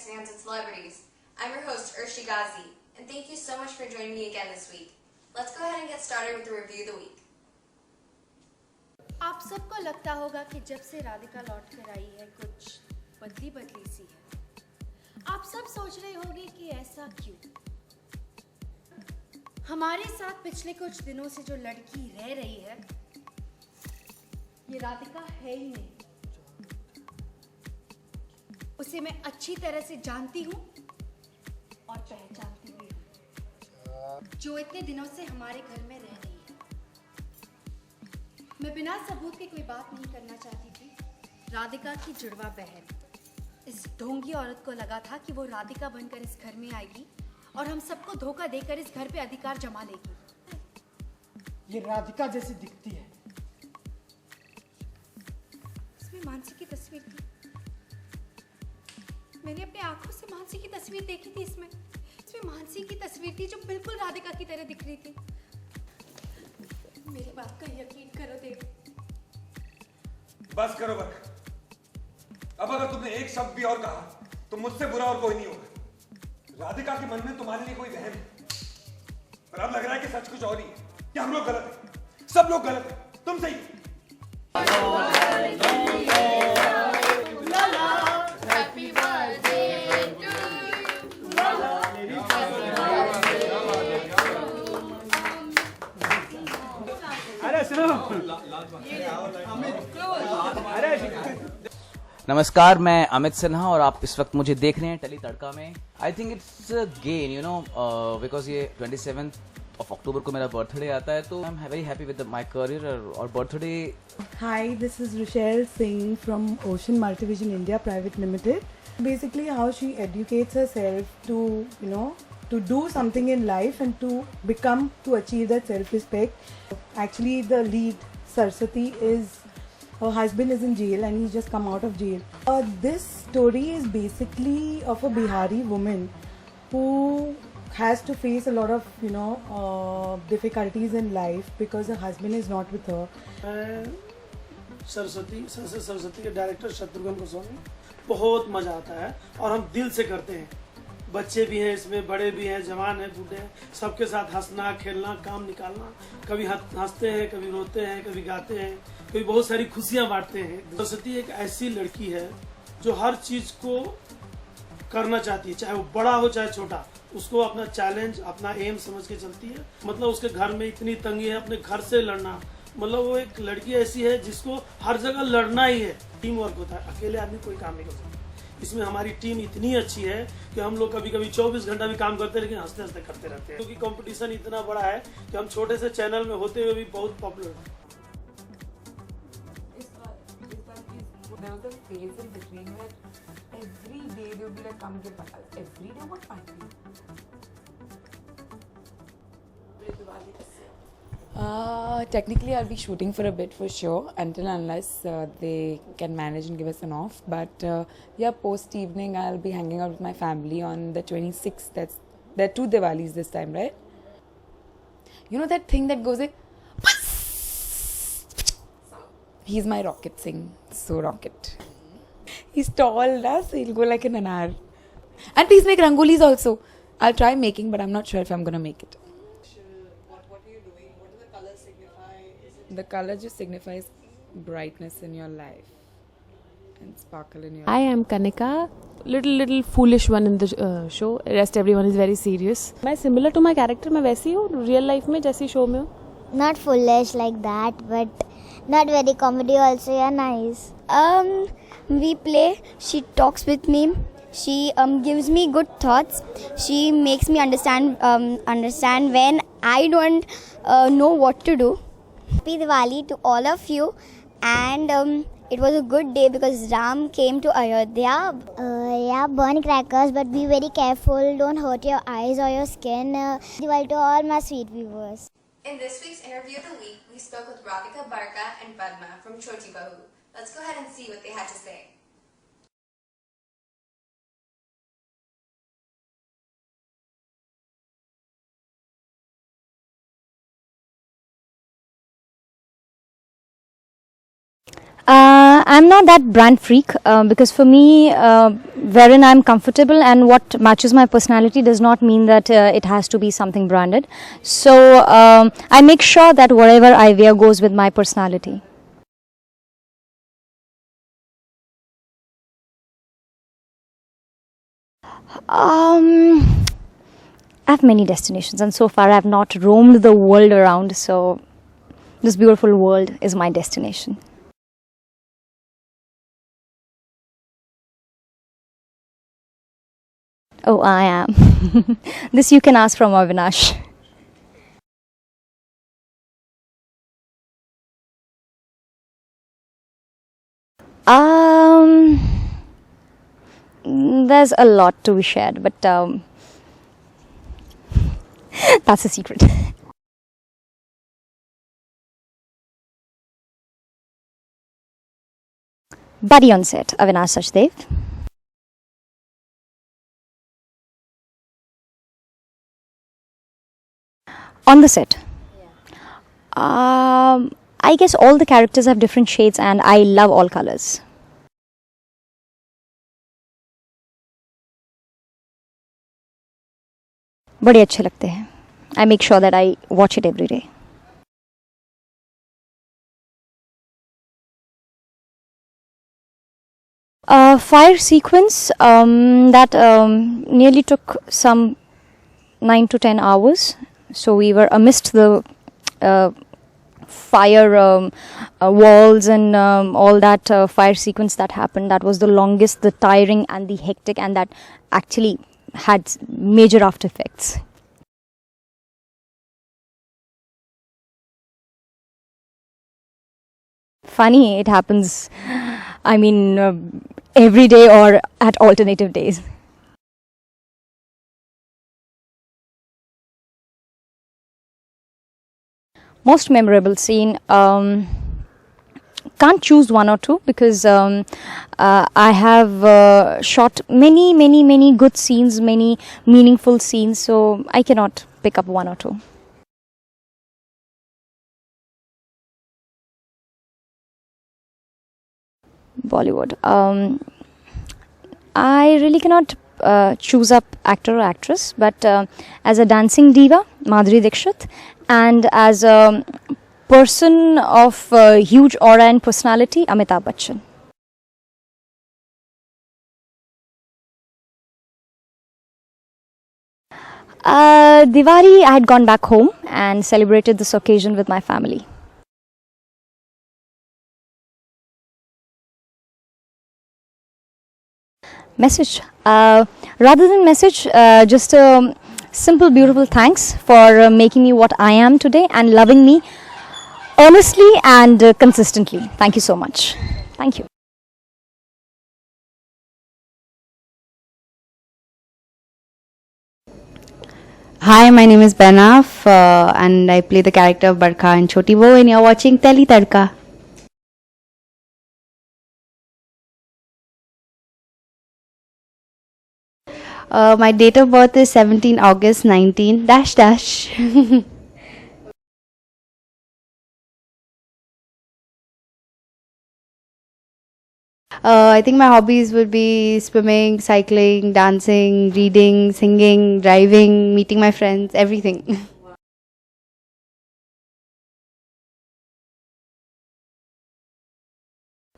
fans and celebrities. I'm your host, Urshi Ghazi, and thank you so much for joining me again this week. Let's go ahead and get started with the review of the week. आप सबको लगता होगा कि जब से राधिका लौट कर आई है कुछ बदली बदली सी है। आप सब सोच रहे होंगे कि ऐसा क्यों? हमारे साथ पिछले कुछ दिनों से जो लड़की रह रही है ये राधिका है ही नहीं। उसे मैं अच्छी तरह से जानती हूँ और पहचानती भी हूँ, जो इतने दिनों से हमारे घर में रह रही है। मैं बिना सबूत के कोई बात नहीं करना चाहती थी। राधिका की जुड़वा बहन इस ढोंगी औरत को लगा था कि वो राधिका बनकर इस घर में आएगी और हम सबको धोखा देकर इस घर पे अधिकार जमा लेगी। ये राधिका जैसी दिखती है। इसमें मानसी की तस्वीर थी। मैंने अपनी आंखों से मानसी की तस्वीर देखी थी। इसमें मानसी की तस्वीर थी जो बिल्कुल राधिका की तरह दिख रही थी। मेरी बात का यकीन करो देव। बस करो बस। अब अगर तुमने एक शब्द भी और कहा तो मुझसे बुरा और कोई नहीं होगा। राधिका के मन में तुम्हारे लिए कोई वहम है, पर अब लग रहा है कि सच कुछ और ही है, कि हम लोग गलत हैं, सब लोग गलत हैं, तुम सही। नमस्कार, मैं अमित सिन्हा और आप इस वक्त मुझे देख रहे हैं टली तड़का में। I think it's gain because ये 27th of October को मेरा बर्थडे आता है, तो I am very happy with my career और birthday. Hi, this is Rochelle Singh from Ocean Multivision India Private Limited. Basically, how she educates herself to, to do something in life and to achieve that self-respect. Actually, the lead, Saraswati, her husband is in jail and he's just come out of jail. This story is basically of a Bihari woman who has to face a lot of difficulties in life because her husband is not with her. Saraswati के director Shatrughan Goswami. बहुत मजा आता है और हम दिल से करते हैं। बच्चे भी हैं इसमें, बड़े भी हैं, जवान हैं, बूढ़े हैं, सबके साथ हंसना, खेलना, काम निकालना। कभी हंसते हैं, कभी रोते हैं, कभी गाते हैं, कभी बहुत सारी खुशियां बांटते हैं। सरस्वती एक ऐसी लड़की है जो हर चीज को करना चाहती है, चाहे वो बड़ा हो चाहे छोटा। उसको अपना चैलेंज, अपना एम समझ के चलती है। मतलब उसके घर में इतनी तंगी है, अपने घर से लड़ना, मतलब वो एक लड़की ऐसी है जिसको हर जगह लड़ना ही है। टीम वर्क होता है, अकेले आदमी कोई काम नहीं कर सकता। इसमें हमारी टीम इतनी अच्छी है कि हम लोग कभी कभी 24 घंटा भी काम करते हैं, लेकिन हंसते हंसते करते रहते हैं, क्योंकि कंपटीशन इतना बड़ा है कि हम छोटे से चैनल में होते हुए भी बहुत पॉपुलर हैं। There was a phase in between where every day they would be like, come get my every day what party? Technically, I'll be shooting for a bit for sure, until unless they can manage and give us an off. But yeah, post evening, I'll be hanging out with my family on the 26th. There are 2 Diwalis this time, right? You know that thing that goes like, he's my rocket sing, so rocket. He's tall, so he'll go like an anar. And please make rangolis also. I'll try making, but I'm not sure if I'm gonna make it. What are you doing? What do the colors signify? The color just signifies brightness in your life and sparkle in your I am Kanika, little foolish one in the show. Rest everyone is very serious. मैं similar to my character, मैं वैसी हूँ real life में जैसी show में हूँ. Not foolish like that, but not very comedy also. Yeah, nice. We play. She talks with me. She gives me good thoughts. She makes me understand when I don't know what to do. Happy Diwali to all of you, and it was a good day because Ram came to Ayodhya. Yeah, burn crackers, but be very careful. Don't hurt your eyes or your skin. Diwali to all my sweet viewers. In this week's interview of the week, we spoke with Radhika Barka and Padma from Choti Bahu. Let's go ahead and see what they had to say. I'm not that brand freak because for me, wherein I'm comfortable and what matches my personality does not mean that it has to be something branded. So I make sure that whatever I wear goes with my personality. I have many destinations, and so far I have not roamed the world around. So this beautiful world is my destination. Oh, I am. This you can ask from Avinash. There's a lot to be shared, but that's a secret. Buddy on set, Avinash Sachdev. On the set? I guess all the characters have different shades and I love all colors. बड़े अच्छे लगते हैं. I make sure that I watch it every day. Fire sequence that nearly took some 9 to 10 hours. So we were amidst the fire walls and all that fire sequence that happened. That was the longest, the tiring and the hectic, and that actually had major after effects. Funny, it happens, I mean, every day or at alternative days. Most memorable scene, can't choose one or two because I have shot many good scenes, many meaningful scenes, so I cannot pick up one or two. Bollywood. I really cannot choose up actor or actress, but as a dancing diva, Madhuri Dixit, and as a person of huge aura and personality, Amitabh Bachchan. Diwali, I had gone back home and celebrated this occasion with my family. Message. Rather than message, just a simple, beautiful thanks for making me what I am today and loving me honestly and consistently. Thank you so much. Thank you. Hi, my name is Benaf and I play the character of Barkha in Choti Wo, and you're watching Teli Tadka. My date of birth is 17 August 19 dash dash. I think my hobbies would be swimming, cycling, dancing, reading, singing, driving, meeting my friends, everything.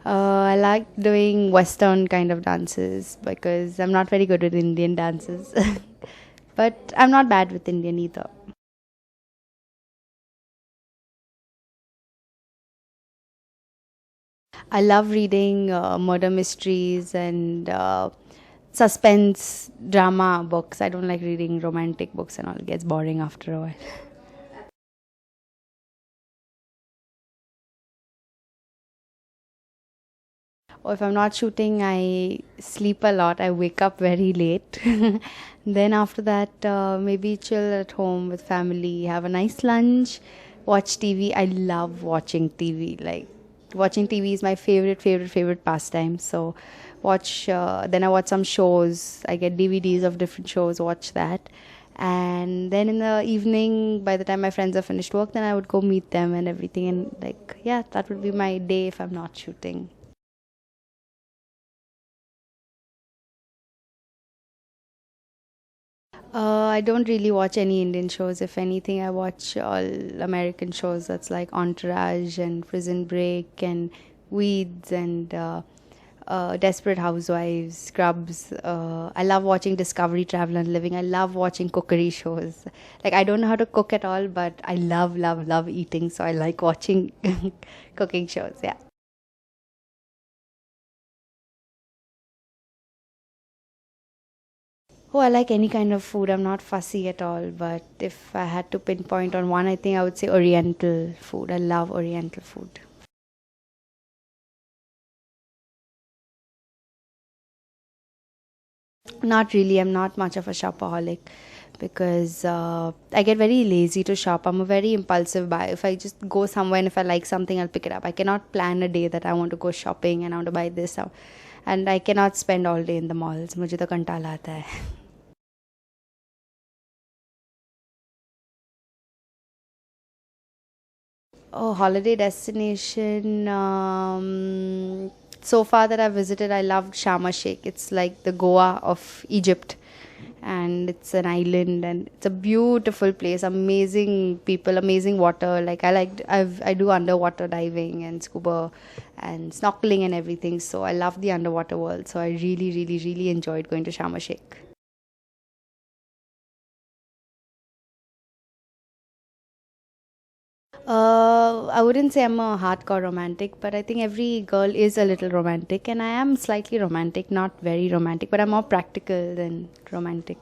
I like doing Western kind of dances because I'm not very good with Indian dances. But I'm not bad with Indian either. I love reading murder mysteries and suspense drama books. I don't like reading romantic books and all. It gets boring after a while. Or if I'm not shooting, I sleep a lot. I wake up very late. Then after that, maybe chill at home with family, have a nice lunch, watch TV. I love watching TV. Like, watching TV is my favorite pastime. So then I watch some shows. I get DVDs of different shows, watch that. And then in the evening, by the time my friends are finished work, then I would go meet them and everything. And like, yeah, that would be my day if I'm not shooting. I don't really watch any Indian shows. If anything, I watch all American shows. That's like Entourage and Prison Break and Weeds and Desperate Housewives, Scrubs. I love watching Discovery, Travel and Living. I love watching cookery shows. Like, I don't know how to cook at all, but I love eating. So I like watching cooking shows. Yeah. Oh, I like any kind of food. I'm not fussy at all. But if I had to pinpoint on one, I think I would say Oriental food. I love Oriental food. Not really. I'm not much of a shopaholic because I get very lazy to shop. I'm a very impulsive buyer. If I just go somewhere and if I like something, I'll pick it up. I cannot plan a day that I want to go shopping and I want to buy this. And I cannot spend all day in the malls. मुझे तो कंटाला आता है. Oh, holiday destination. So far that I've visited, I loved Sharm el Sheikh. It's like the Goa of Egypt, and it's an island, and it's a beautiful place. Amazing people, amazing water. Like I do underwater diving and scuba and snorkeling and everything. So I love the underwater world. So I really enjoyed going to Sharm el Sheikh. I wouldn't say I'm a hardcore romantic, but I think every girl is a little romantic, and I am slightly romantic, not very romantic, but I'm more practical than romantic.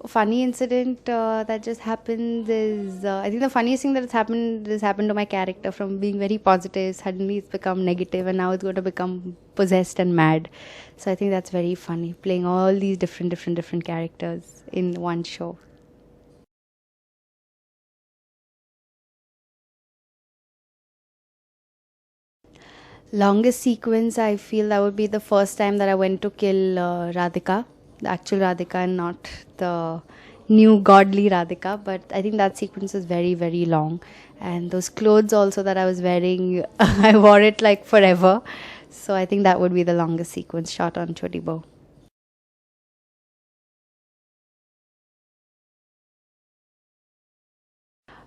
Funny incident that just happened is I think the funniest thing that has happened to my character. From being very positive, suddenly it's become negative, and now it's going to become possessed and mad. So I think that's very funny, playing all these different characters in one show. Longest sequence, I feel that would be the first time that I went to kill Radhika, the actual Radhika, and not the new godly Radhika. But I think that sequence is very long. And those clothes also that I was wearing, I wore it like forever. So I think that would be the longest sequence shot on Choti Bow.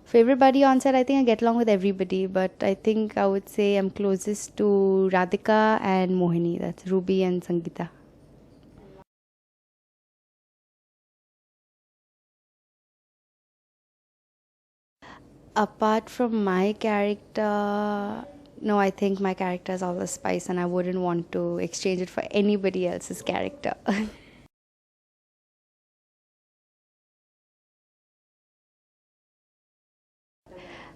Favorite buddy on set, I think I get along with everybody, but I think I would say I'm closest to Radhika and Mohini. That's Ruby and Sangeeta. Apart from my character, no, I think my character has all the spice and I wouldn't want to exchange it for anybody else's character.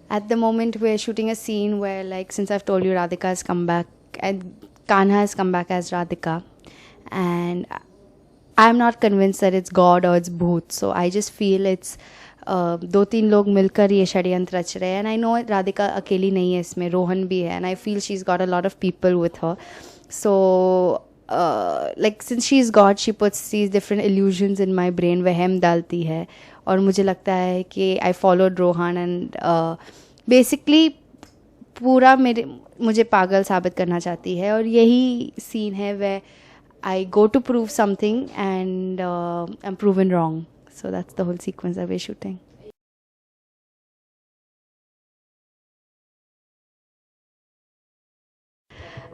At the moment, we're shooting a scene where, like, since I've told you Radhika has come back and Kanha has come back as Radhika, and I'm not convinced that it's God or it's Bhoot. So I just feel it's दो तीन लोग मिलकर ये षड्यंत्र रच रहे हैं. And I know Radhika अकेली नहीं है इसमें, रोहन भी है, and I feel she's got a lot of people with her. So like, since she's God, she puts these different illusions in my brain, वहम डालती है, और मुझे लगता है कि I followed Rohan and basically पूरा मुझे पागल साबित करना चाहती है, और यही सीन है where I go to prove something and I'm proven wrong. So that's the whole sequence that we're shooting.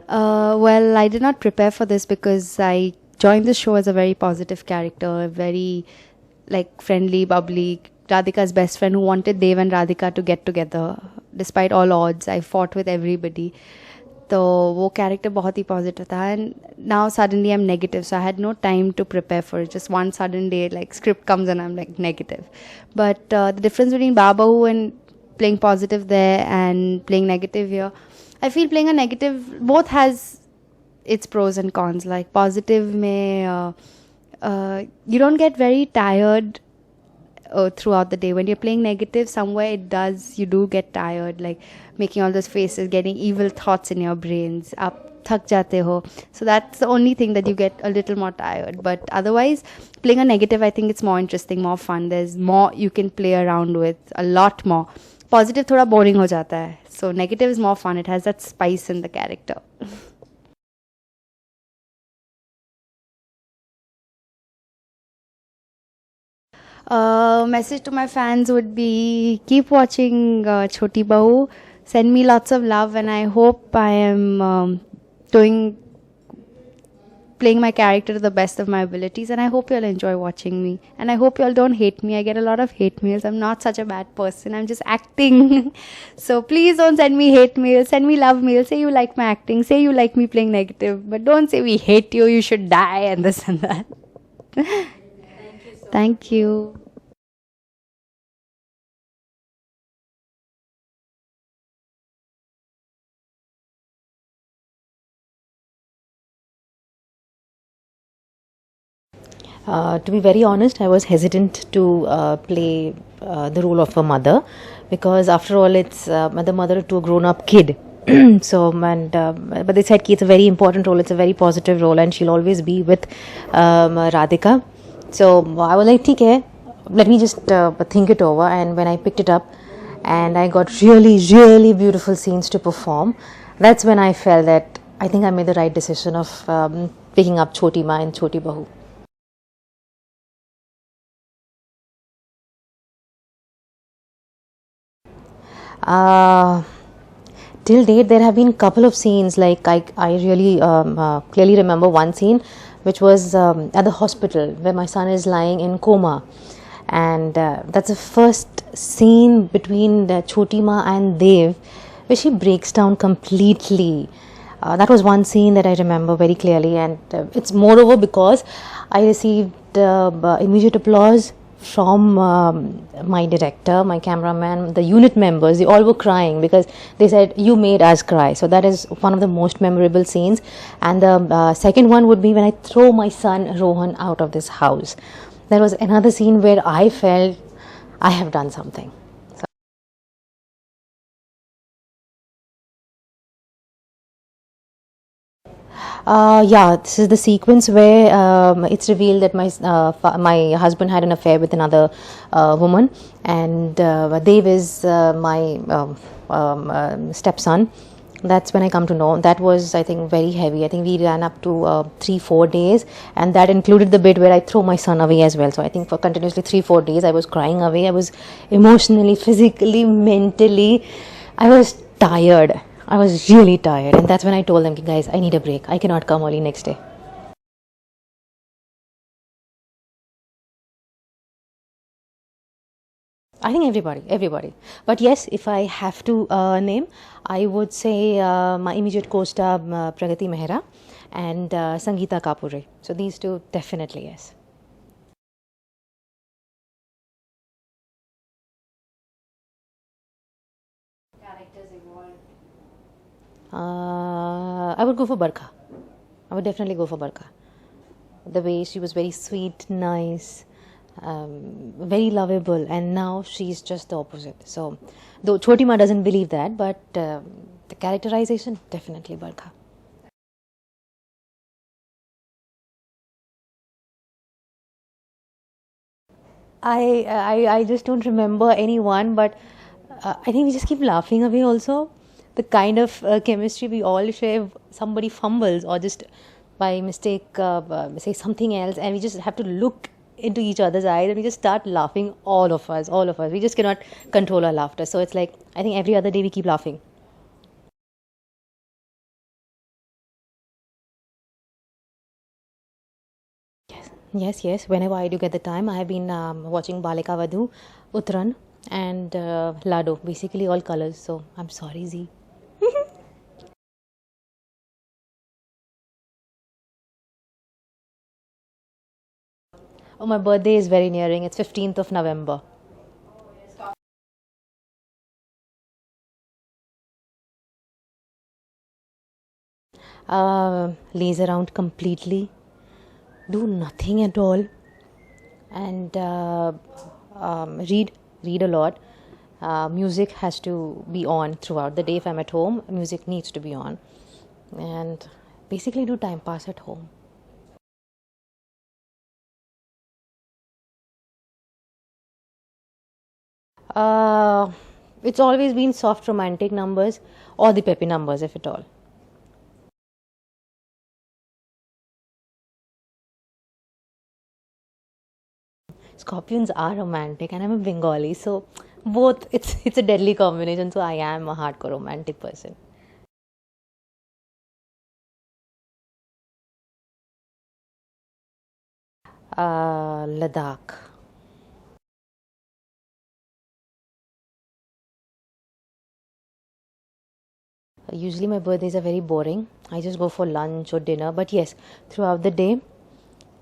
Well, I did not prepare for this because I joined the show as a very positive character, very like friendly, bubbly, Radhika's best friend who wanted Dev and Radhika to get together. Despite all odds, I fought with everybody. तो वो character बहुत ही positive था, and now suddenly I'm negative, so I had no time to prepare for it. Just one sudden day, like, script comes and I'm like negative. But the difference between Babahu and playing positive there and playing negative here, I feel playing a negative both has its pros and cons. Like positive में you don't get very tired throughout the day. When you're playing negative, somewhere you do get tired, like making all those faces, getting evil thoughts in your brains. आप थक जाते हो. So that's the only thing that you get a little more tired. But otherwise, playing a negative, I think it's more interesting, more fun. There's more you can play around with, a lot more. Positive थोड़ा boring हो जाता है. So negative is more fun. It has that spice in the character. Message to my fans would be keep watching Choti Bahu. Send me lots of love, and I hope I am playing my character to the best of my abilities, and I hope you'll enjoy watching me, and I hope y'all don't hate me. I get a lot of hate mails. I'm not such a bad person. I'm just acting. So please don't send me hate mails. Send me love mails. Say you like my acting. Say you like me playing negative. But don't say we hate you. You should die and this and that. Thank you. To be very honest, I was hesitant to play the role of a mother, because after all, it's the mother to a grown-up kid. But they said it's a very important role. It's a very positive role, and she'll always be with Radhika. So I was like, okay, let me just think it over. And when I picked it up, and I got really, really beautiful scenes to perform, that's when I felt that I think I made the right decision of picking up Choti Ma and Choti Bahu. Till date, there have been a couple of scenes. Like I really clearly remember one scene, which was at the hospital where my son is lying in coma, and that's the first scene between Choti Ma and Dev, where she breaks down completely. That was one scene that I remember very clearly, and it's moreover because I received immediate applause from my director, my cameraman, the unit members. They all were crying because they said, you made us cry. So that is one of the most memorable scenes. And the second one would be when I throw my son Rohan out of this house. There was another scene where I felt I have done something. Yeah, this is the sequence where it's revealed that my husband had an affair with another woman, and Dev is my stepson. That's when I come to know. That was, I think, very heavy. I think we ran up to 3-4 days, and that included the bit where I throw my son away as well. So I think for continuously 3-4 days I was crying away. I was emotionally, physically, mentally, I was tired. I was really tired, and that's when I told them, guys, I need a break. I cannot come early next day. I think everybody. But yes, if I have to name, I would say my immediate co-star Pragati Mehra and Sangeeta Kapure. So these two, definitely yes. I would go for Barkha. I would definitely go for Barkha. The way she was very sweet, nice, very lovable, and now she's just the opposite. So, though Choti Ma doesn't believe that, but the characterization, definitely Barkha. I just don't remember anyone, but I think we just keep laughing away also. The kind of chemistry we all share, somebody fumbles or just by mistake say something else, and we just have to look into each other's eyes and we just start laughing, all of us. We just cannot control our laughter. So it's like, I think every other day we keep laughing. Yes. Whenever I do get the time, I have been watching Balika Vadhu, Uttaran, and Lado, basically all colors. So I'm sorry, Z. Oh, my birthday is very nearing. It's 15th of November. Laze around completely. Do nothing at all. And read a lot. Music has to be on throughout the day. If I'm at home, music needs to be on. and basically do time pass at home. It's always been soft romantic numbers or the peppy numbers, if at all. Scorpions are romantic, and I'm a Bengali, so both it's a deadly combination. So I am a hardcore romantic person. Ladakh. Usually my birthdays are very boring. I just go for lunch or dinner. But yes, throughout the day,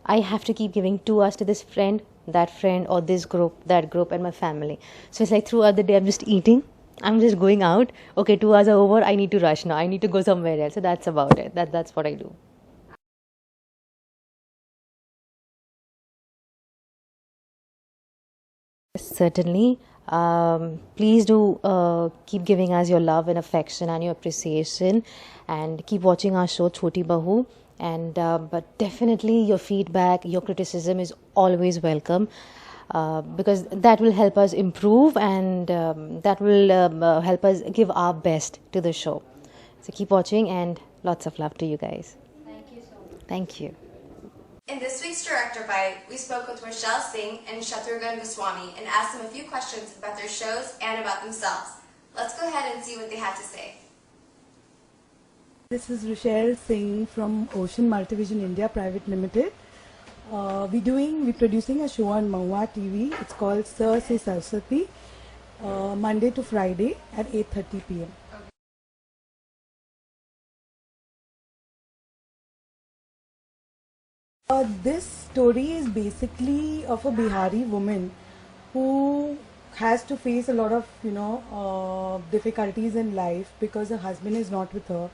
I have to keep giving 2 hours to this friend, that friend, or this group, that group, and my family. So it's like throughout the day, I'm just eating. I'm just going out. Okay, 2 hours are over. I need to rush now. I need to go somewhere else. So that's about it. That's what I do. Certainly. Please do keep giving us your love and affection and your appreciation, and keep watching our show Choti Bahu. And but definitely your feedback, your criticism is always welcome, because that will help us improve, and that will help us give our best to the show. So keep watching, and lots of love to you guys. Thank you so much. Thank you. In this week's Director Bite, we spoke with Rochelle Singh and Shatrughan Goswami and asked them a few questions about their shows and about themselves. Let's go ahead and see what they had to say. This is Rochelle Singh from Ocean Multivision India Private Limited. We're producing a show on Mahua TV. It's called Sir Se Saraswati, Monday to Friday at 8:30 p.m. This story is basically of a Bihari woman who has to face a lot of difficulties in life because her husband is not with her,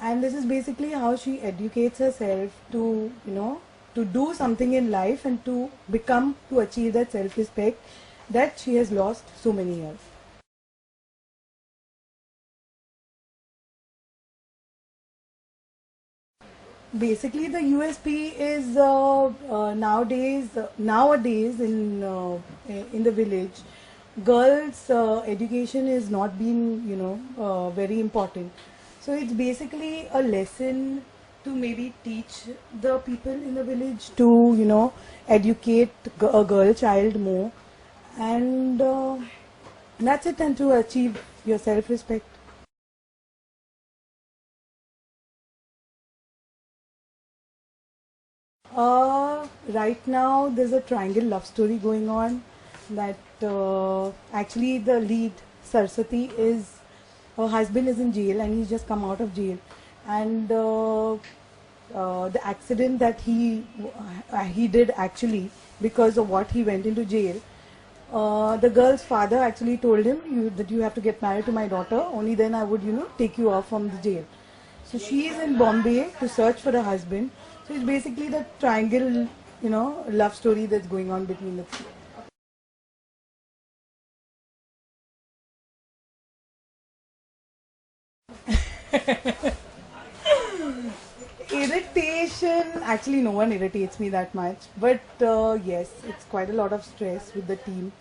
and this is basically how she educates herself to to do something in life and to achieve that self-respect that she has lost so many years. Basically, the USP is nowadays in the village, girls' education is not been very important. So it's basically a lesson to maybe teach the people in the village to educate a girl child more, and that's it, and to achieve your self-respect. Right now there's a triangle love story going on, that actually the lead, Saraswati, is her husband is in jail and he's just come out of jail, and the accident that he did actually because of what he went into jail, the girl's father actually told him that you have to get married to my daughter, only then I would take you off from the jail. So she is in Bombay to search for her husband. So it's basically the triangle, love story that's going on between the two. Irritation, actually no one irritates me that much, but yes, it's quite a lot of stress with the team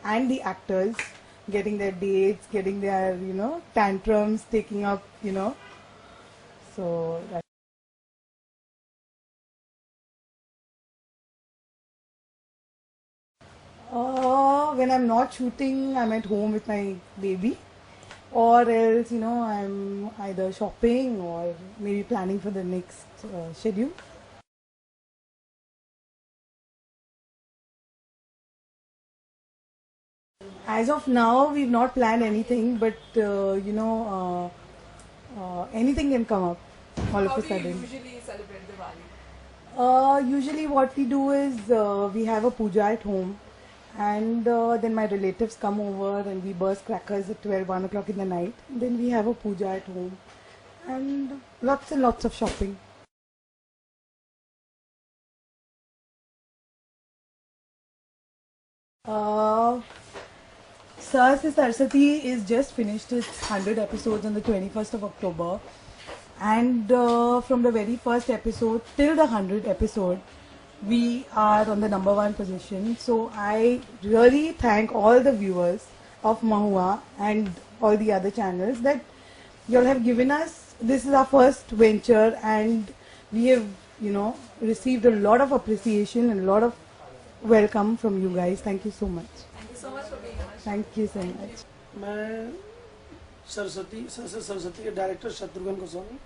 and the actors, getting their dates, getting their tantrums, taking up so that. When I'm not shooting, I'm at home with my baby, or else I'm either shopping or maybe planning for the next schedule. As of now, we've not planned anything, but anything can come up all of a sudden. How do you usually celebrate Diwali? Usually what we do is we have a puja at home, and then my relatives come over and we burst crackers at 1 o'clock in the night. Then we have a puja at home and lots of shopping. Sir Se Saraswati is just finished its 100 episodes on the 21st of October. and from the very first episode till the 100th episode, we are on the #1 position. So I really thank all the viewers of Mahua and all the other channels that you all have given us. This is our first venture, and we have, received a lot of appreciation and a lot of welcome from you guys. Thank you so much. Thank you so much for being on our show. Thank you so much. मैं सरस्वती के director Shatrughan Goswami.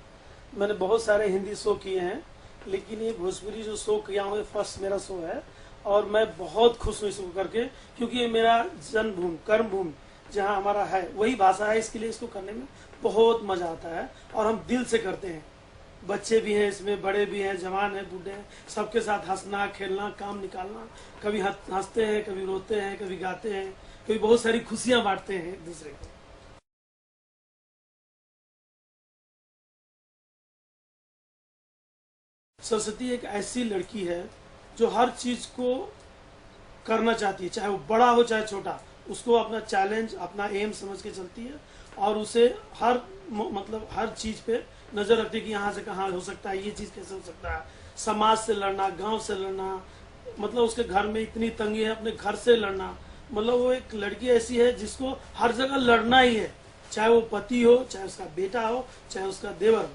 मैंने बहुत सारे Hindi show किए हैं, लेकिन ये भोजपुरी जो शो किया हूँ, फर्स्ट मेरा शो है और मैं बहुत खुश हूँ इसको करके, क्योंकि ये मेरा जन्मभूमि, कर्मभूमि जहाँ हमारा है वही भाषा है। इसके लिए इसको करने में बहुत मजा आता है और हम दिल से करते हैं। बच्चे भी हैं इसमें, बड़े भी हैं, जवान हैं, बूढ़े हैं, सबके साथ हंसना, खेलना, काम निकालना। कभी हंसते हैं, कभी रोते हैं, कभी गाते हैं, कभी बहुत सारी खुशियां बांटते हैं एक दूसरे को। सरस्वती एक ऐसी लड़की है जो हर चीज को करना चाहती है, चाहे वो बड़ा हो चाहे छोटा। उसको अपना चैलेंज, अपना एम समझ के चलती है और उसे हर चीज पे नजर रखती है कि यहाँ से कहाँ हो सकता है, ये चीज कैसे हो सकता है। समाज से लड़ना, गांव से लड़ना, मतलब उसके घर में इतनी तंगी है, अपने घर से लड़ना। मतलब वो एक लड़की ऐसी है जिसको हर जगह लड़ना ही है, चाहे वो पति हो, चाहे उसका बेटा हो, चाहे उसका देवर हो।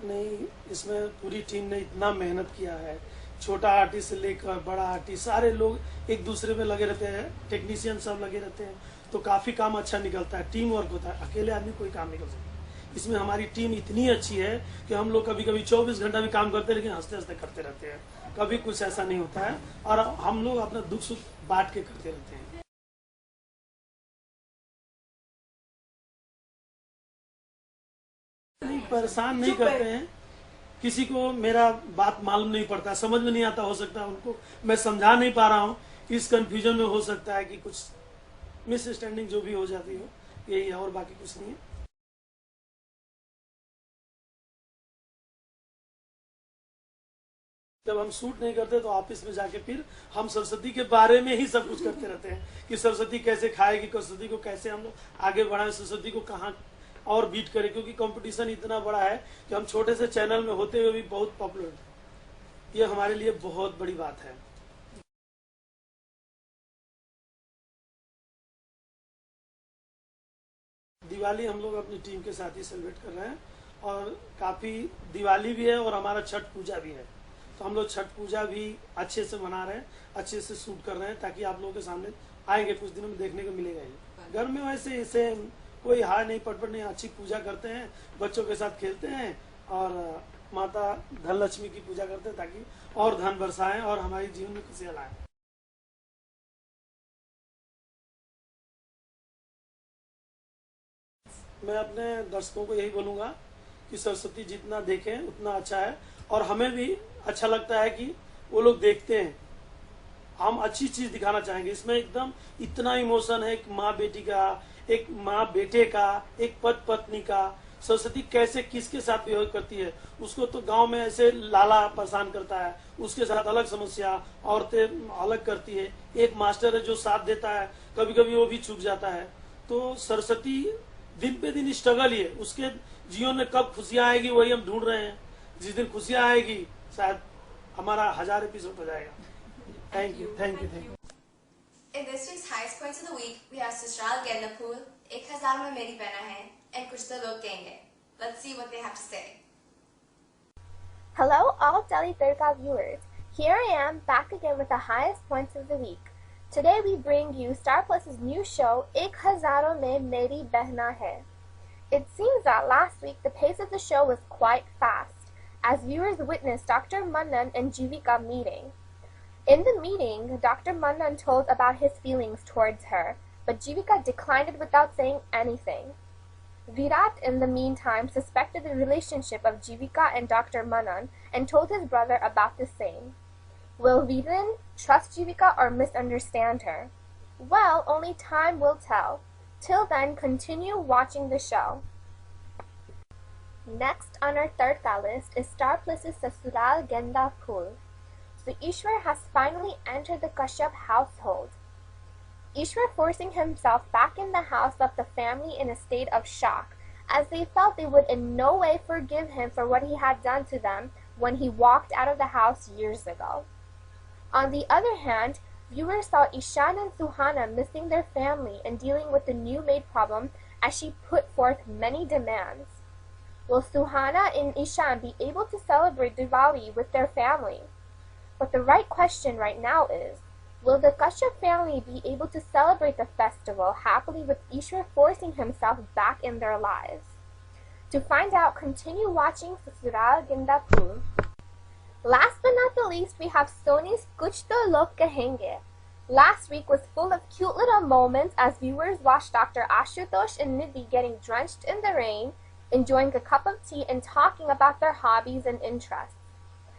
नहीं, इसमें पूरी टीम ने इतना मेहनत किया है। छोटा आर्टिस्ट से लेकर बड़ा आर्टिस्ट, सारे लोग एक दूसरे में लगे रहते हैं, टेक्नीशियन सब लगे रहते हैं, तो काफी काम अच्छा निकलता है। टीम वर्क होता है, अकेले आदमी कोई काम नहीं कर सकता। इसमें हमारी टीम इतनी अच्छी है कि हम लोग कभी कभी 24 घंटा भी काम करते हैं, लेकिन हंसते हंसते करते रहते हैं। कभी कुछ ऐसा नहीं होता है और हम लोग अपना दुख सुख बांट के करते रहते हैं। परेशान नहीं करते हैं, किसी को मेरा बात मालूम नहीं पड़ता, समझ में नहीं आता, हो सकता है उनको मैं समझा नहीं पा रहा हूँ, इस कंफ्यूजन में हो सकता है कि कुछ मिसअंडरस्टैंडिंग जो भी हो जाती हो, यही है और बाकी कुछ नहीं है। जब हम शूट नहीं करते तो ऑफिस में जाके फिर हम सरस्वती के बारे में ही सब कुछ करते रहते हैं कि सरस्वती कैसे खाएगी, सरस्वती को कैसे हम लोग आगे बढ़ाएं, सरस्वती को कहाँ और बीट करें, क्योंकि कंपटीशन इतना बड़ा है कि हम छोटे से चैनल में होते हुए भी बहुत पॉपुलर है। ये हमारे लिए बहुत बड़ी बात है। दिवाली हम लोग अपनी टीम के साथ ही सेलिब्रेट कर रहे हैं और काफी दिवाली भी है और हमारा छठ पूजा भी है, तो हम लोग छठ पूजा भी अच्छे से मना रहे हैं, अच्छे से शूट कर रहे हैं, ताकि आप लोगों के सामने आएंगे, कुछ दिनों में देखने को मिलेगा ही। घर में वैसे इसे कोई हार नहीं, पटपट नहीं, अच्छी पूजा करते हैं, बच्चों के साथ खेलते हैं और माता धनलक्ष्मी की पूजा करते हैं, ताकि और धन बरसाएं और हमारे जीवन में खुशियां लाएं। मैं अपने दर्शकों को यही बोलूंगा कि सरस्वती जितना देखें उतना अच्छा है, और हमें भी अच्छा लगता है कि वो लोग देखते हैं। हम अच्छी चीज दिखाना चाहेंगे। इसमें एकदम इतना इमोशन है, एक माँ बेटी का, एक माँ बेटे का, एक पति पत्नी का। सरस्वती कैसे किसके साथ बिहेव करती है, उसको तो गांव में ऐसे लाला परेशान करता है, उसके साथ अलग समस्या, औरतें अलग करती है, एक मास्टर है जो साथ देता है, कभी कभी वो भी चूक जाता है। तो सरस्वती दिन पे दिन स्ट्रगल ही है, उसके जीवन में कब खुशियां आएगी वही हम ढूंढ रहे हैं। जिस दिन खुशियां आएगी शायद हमारा 1000 एपिसोड हो जाएगा। Thank you, thank you, thank you. In this week's highest points of the week, we have Susral Gendapur, 1000 में मेरी बहना है, and कुछ तो लोग कहेंगे। Let's see what they have to say. Hello, all Delhi Tadka viewers. Here I am, back again with the highest points of the week. Today we bring you Star Plus's new show, 1000 mein Meri Behna Hai. It seems that last week the pace of the show was quite fast, as viewers witnessed Dr. Mannan and Jivika meeting. In the meeting, Dr. Mannan told about his feelings towards her, but Jivika declined it without saying anything. Virat, in the meantime, suspected the relationship of Jivika and Dr. Mannan and told his brother about the same. Will Viren trust Jivika or misunderstand her? Well, only time will tell. Till then, continue watching the show. Next on our third list is Star Plus's Sasural Gendapur. So Ishwar has finally entered the Kashyap household. Ishwar forcing himself back in the house left the family in a state of shock, as they felt they would in no way forgive him for what he had done to them when he walked out of the house years ago. On the other hand, viewers saw Ishan and Suhana missing their family and dealing with the new maid problem as she put forth many demands. Will Suhana and Ishan be able to celebrate Diwali with their family? But the right question right now is, will the Kashyap family be able to celebrate the festival happily with Ishwar forcing himself back in their lives? To find out, continue watching Sasural Gindapur. Last but not the least, we have Sony's Kuch To Log Kahenge. Last week was full of cute little moments as viewers watched Dr. Ashutosh and Nidhi getting drenched in the rain, enjoying a cup of tea and talking about their hobbies and interests.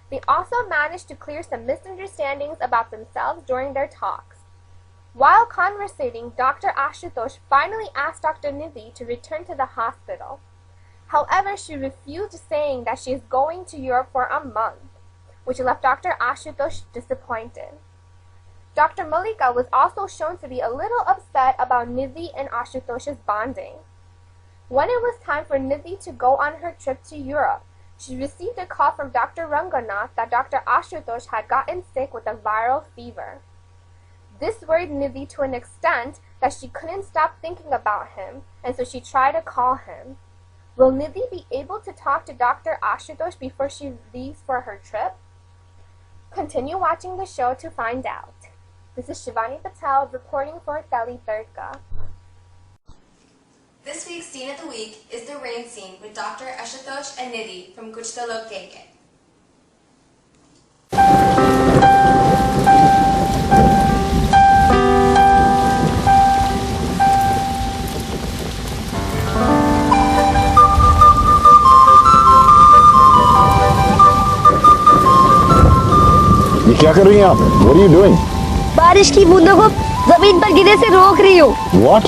They also managed to clear some misunderstandings about themselves during their talks. While conversating, Dr. Ashutosh finally asked Dr. Nidhi to return to the hospital. However, she refused, saying that she is going to Europe for a month, which left Dr. Ashutosh disappointed. Dr. Malika was also shown to be a little upset about Nidhi and Ashutosh's bonding. When it was time for Nidhi to go on her trip to Europe, she received a call from Dr. Ranganath that Dr. Ashutosh had gotten sick with a viral fever. This worried Nidhi to an extent that she couldn't stop thinking about him, and so she tried to call him. Will Nidhi be able to talk to Dr. Ashutosh before she leaves for her trip? Continue watching the show to find out. This is Shivani Patel reporting for Teli Tadka. This week's Scene of the Week is the rain scene with Dr. Ashutosh and Nidhi from Kuch To Log Kahenge. ये क्या कर रही हैं आप? What are you doing? बारिश की बूंदों को जमीन पर गिरने से रोक रही हूँ। What?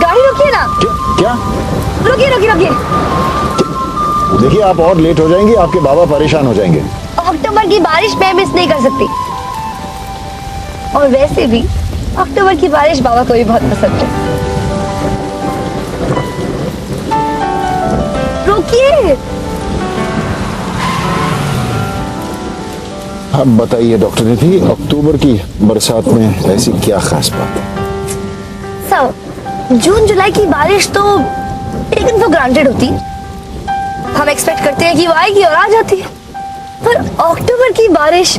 गाड़ी रोकिए ना। क्या? रोकिए रोकिए रोकिए। देखिए आप और लेट हो जाएंगी, आपके बाबा परेशान हो जाएंगे। अक्टूबर की बारिश मैं मिस नहीं कर सकती। और वैसे भी अक्टूबर की बारिश बाबा को भी बहुत पसंद है। रोकिए। अब बताइए डॉक्टर निधि, अक्टूबर की बरसात में ऐसी क्या खास बात है? सर, जून जुलाई की बारिश तो टेकन फॉर ग्रांटेड होती। हम एक्सपेक्ट करते हैं कि वो आएगी और आ जाती है, पर अक्टूबर की बारिश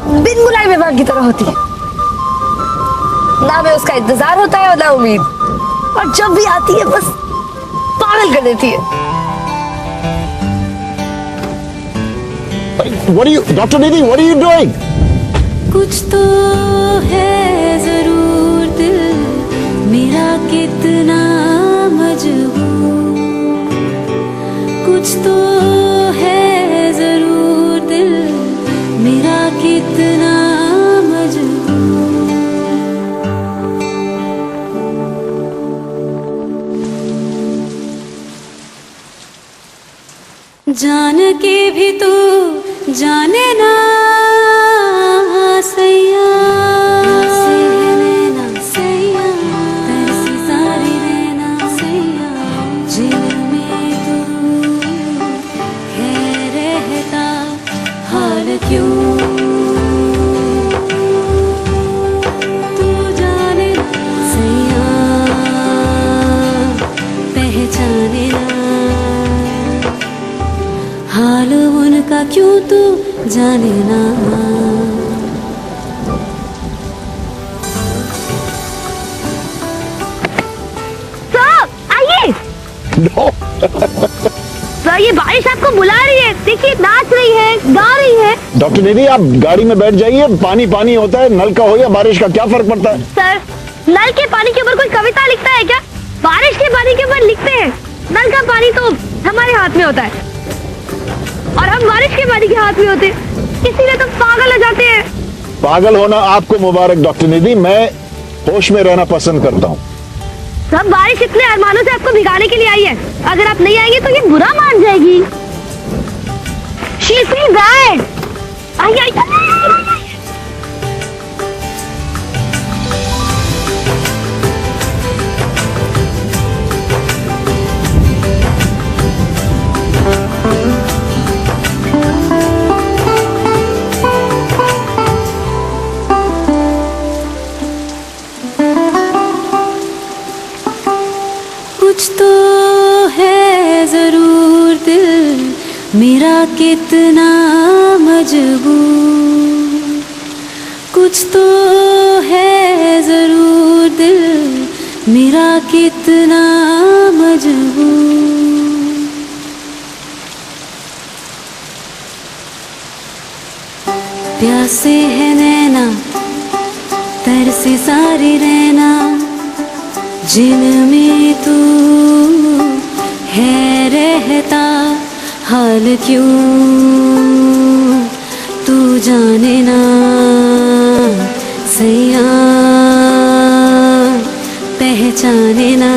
बिन बुलाए मेहमान की तरह होती है। ना हमें उसका इंतजार होता है और ना उम्मीद, और जब भी आती है बस पागल कर देती है। What are you, Dr. Nidhi? What are you doing? कुछ तो है जरूर दिल मेरा कितना मजबूर, कुछ तो है जरूर दिल मेरा कितना मजबूर। जान के भी तू जाने ना सैया, रहना सैया, तरसी सारी रहना सैया, जिन में तू है रहता हाल क्यों, तू जाने ना सैया, पहचाने ना हाल उनका क्यों तू जाने ना। सर आइए। No. सर ये बारिश आपको बुला रही है, देखिए नाच रही है, गा रही है। डॉक्टर निधि आप गाड़ी में बैठ जाइए, पानी पानी होता है, नल का हो या बारिश का क्या फर्क पड़ता है? सर नल के पानी के ऊपर कोई कविता लिखता है क्या? बारिश के पानी के ऊपर लिखते हैं। नल का पानी तो हमारे हाथ में होता है और हम बारिश के पानी के हाथ में होते, इसीलिए तो पागल हो जाते हैं। पागल होना आपको मुबारक डॉक्टर निधि, मैं होश में रहना पसंद करता हूँ। सब बारिश इतने अरमानों से आपको भिगाने के लिए आई है, अगर आप नहीं आएंगे तो ये बुरा मान जाएगी। She feels bad. आई। दिल मेरा कितना मजबूर, कुछ तो है जरूर दिल मेरा कितना मजबूर। प्यासे है नैना तरसे सारी रहना, जिनमें तू है रहता, हाल क्यों तू जाने ना सैया, पहचाने ना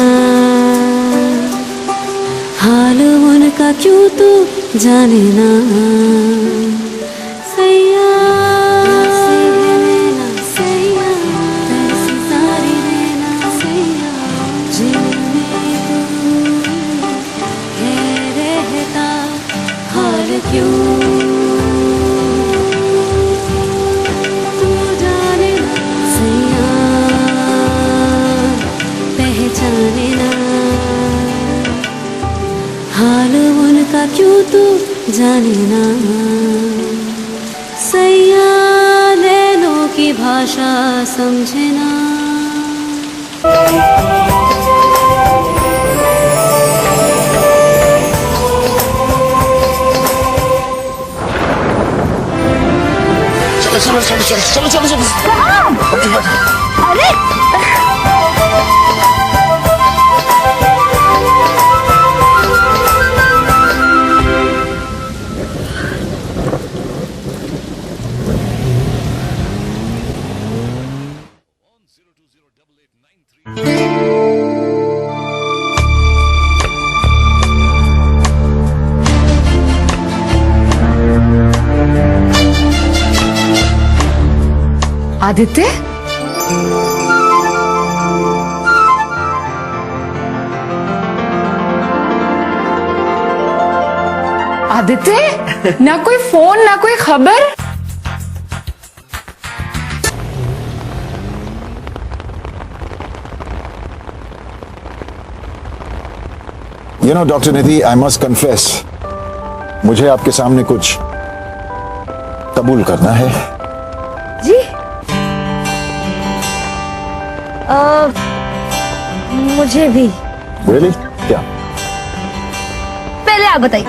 हाल उनका क्यों तू जाने ना सैया। क्यों तू जाने ना सैया, पहचाने ना हाल उनका क्यों तू जाने ना सैया, नैनों की भाषा समझे ना। चलो चलो चलो चलो चलो चलो। अरे आदित्य, आदित्य, ना कोई फोन ना कोई खबर। You know, Dr. Nidhi, I must confess, मुझे आपके सामने कुछ कबूल करना है। जी मुझे भी। Really? क्या? पहले आप बताइए।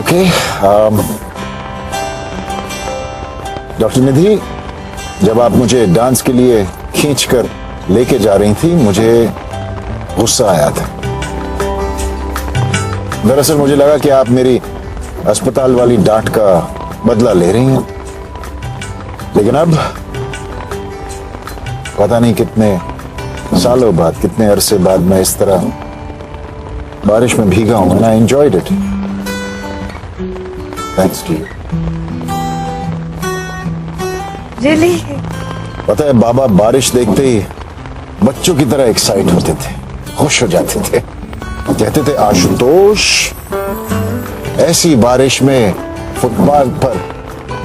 Okay. डॉक्टर निधि, जब आप मुझे डांस के लिए खींचकर लेके जा रही थी, मुझे गुस्सा आया था। दरअसल मुझे लगा कि आप मेरी अस्पताल वाली डांट का बदला ले रही हैं, लेकिन अब पता नहीं कितने सालों बाद, कितने अरसे बाद मैं इस तरह बारिश में भीगा हूं, and I enjoyed it. Thanks to you. Really? पता है, बाबा बारिश देखते ही बच्चों की तरह एक्साइट होते थे, खुश हो जाते थे, कहते थे आशुतोष, ऐसी बारिश में फुटपाथ पर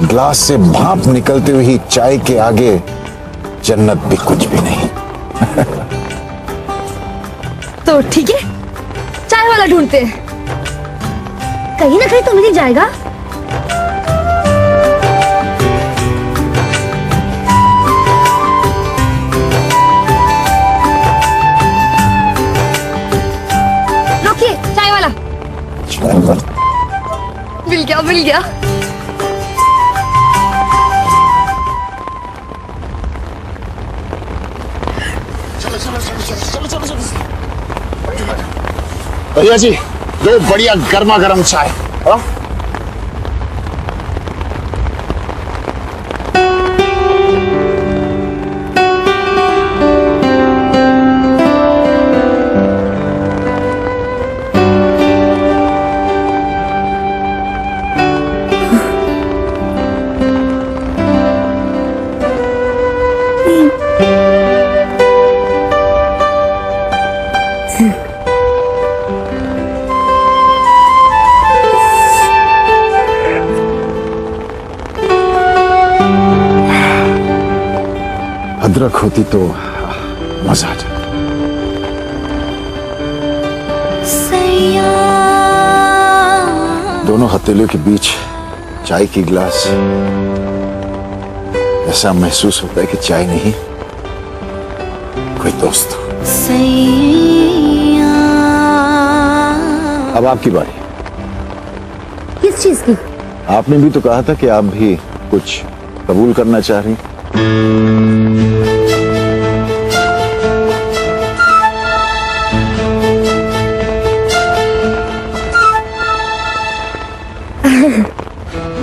ग्लास से भाप निकलती हुई चाय के आगे जन्नत भी कुछ भी नहीं। तो ठीक है, चाय वाला ढूंढते हैं, कहीं ना कहीं तो मिल ही जाएगा। रोकिए, चाय वाला। मिल गया, मिल गया। भैया जी, दो बढ़िया गर्मा गर्म चाय। हाँ? अदरक होती तो मजा आ जाता। दोनों हथेलियों के बीच चाय की गिलास, ऐसा महसूस होता है कि चाय नहीं कोई दोस्त हो। अब आपकी बारी। किस चीज की? आपने भी तो कहा था कि आप भी कुछ कबूल करना चाह रही हैं।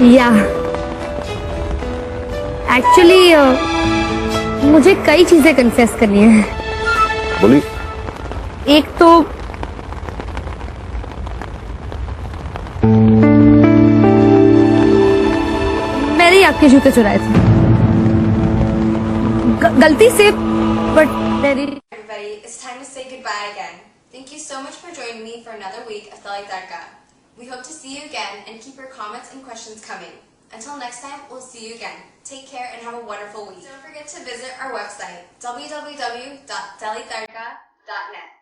या एक्चुअली मुझे कई चीजें कन्फेस करनी है। बोली। एक तो मैंने आपके जूते चुराए थे गलती से, बट मेरी Everybody, it's time to say goodbye again. Thank you so much for joining me for another week of Tali Tadka. We hope to see you again and keep your comments and questions coming. Until next time, we'll see you again. Take care and have a wonderful week. Don't forget to visit our website, www.delitadka.net.